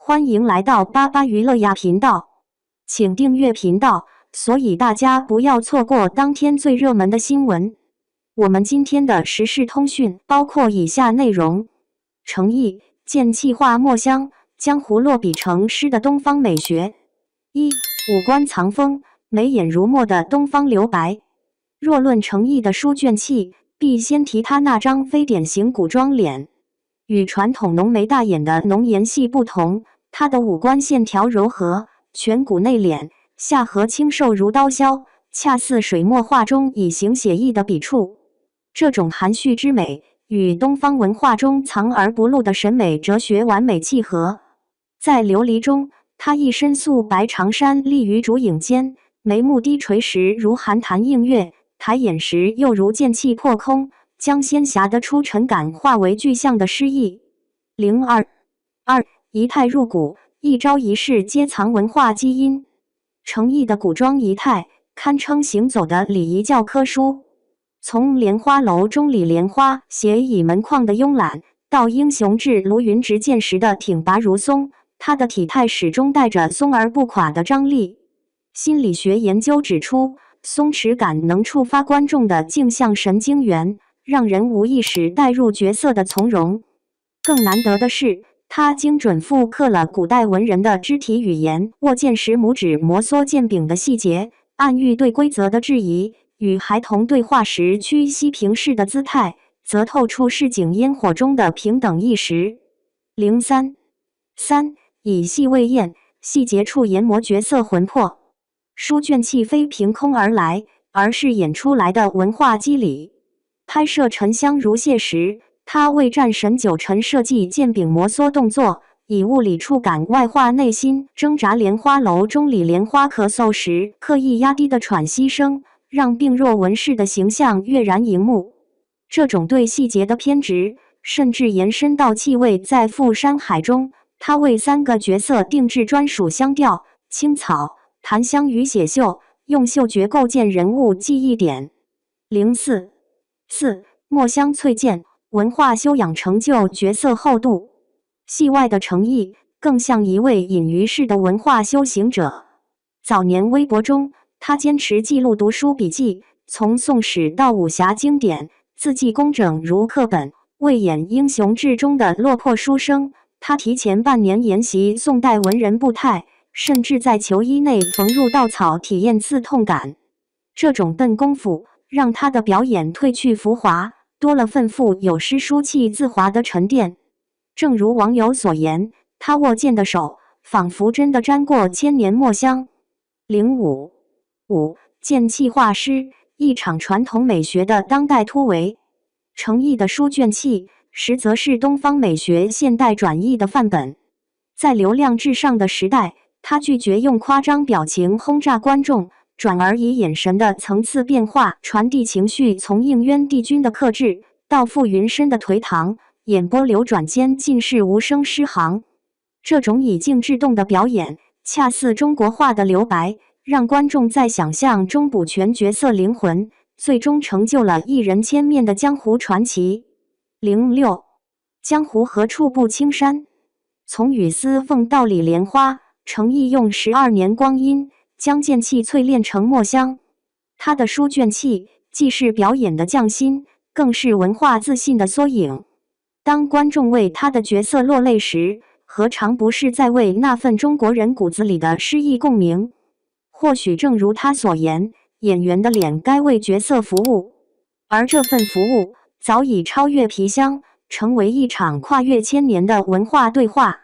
欢迎来到巴巴娱乐呀频道，请订阅频道，所以大家不要错过当天最热门的新闻。我们今天的时事通讯包括以下内容：诚意剑气化墨香，江湖落笔成诗的东方美学。一、五官藏锋，眉眼如墨的东方留白。若论诚意的书卷气，必先提他那张非典型古装脸。与传统浓眉大眼的浓颜系不同，他的五官线条柔和，颧骨内敛，下颌清瘦如刀削，恰似水墨画中以形写意的笔触。这种含蓄之美，与东方文化中藏而不露的审美哲学完美契合。在琉璃中，他一身素白长衫立于烛影间，眉目低垂时如寒潭映月，抬眼时又如剑气破空，将仙侠的出尘感化为具象的诗意。02仪态入骨，一招一式皆藏文化基因。诚意的古装仪态堪称行走的礼仪教科书。从莲花楼中李莲花携倚门框的慵懒，到英雄志卢云执剑时的挺拔如松，他的体态始终带着松而不垮的张力。心理学研究指出，松弛感能触发观众的镜像神经元，让人无意识带入角色的从容。更难得的是，他精准复刻了古代文人的肢体语言，握剑时拇指摩挲剑柄的细节，暗喻对规则的质疑；与孩童对话时屈膝平视的姿态，则透出市井烟火中的平等意识。03以细为艳，细节处研磨角色魂魄。书卷气非凭空而来，而是演出来的文化肌理。拍摄《沉香如屑》时，他为战神九晨设计剑柄摩挲动作，以物理触感外化内心挣扎。莲花楼中李莲花咳嗽时刻意压低的喘息声，让病弱文士的形象跃然荧幕。这种对细节的偏执，甚至延伸到气味。在《赴山海》中，他为3个角色定制专属香调：青草、檀香与血嗅，用嗅觉构建人物记忆点。04墨香淬剑，文化修养成就角色厚度。戏外的诚意更像一位隐于世的文化修行者。早年微博中，他坚持记录读书笔记，从宋史到武侠经典，字迹工整如课本。为演《英雄志》中的落魄书生，他提前半年研习宋代文人步态，甚至在球衣内缝入稻草体验刺痛感。这种笨功夫让他的表演褪去浮华，多了份富有诗书气自华的沉淀。正如网友所言，他握剑的手仿佛真的沾过千年墨香。05剑气画师，一场传统美学的当代突围。诚意的书卷气，实则是东方美学现代转译的范本。在流量至上的时代，他拒绝用夸张表情轰炸观众，转而以眼神的层次变化传递情绪。从应渊帝君的克制，到傅云深的颓唐，眼波流转间尽是无声诗行。这种以静制动的表演，恰似中国画的留白，让观众在想象中补全角色灵魂，最终成就了一人千面的江湖传奇。06江湖何处不青山，从雨丝凤到李莲花，诚意用12年光阴将剑气淬炼成墨香。他的书卷气既是表演的匠心，更是文化自信的缩影。当观众为他的角色落泪时，何尝不是在为那份中国人骨子里的诗意共鸣？或许正如他所言，演员的脸该为角色服务，而这份服务早已超越皮箱，成为一场跨越千年的文化对话。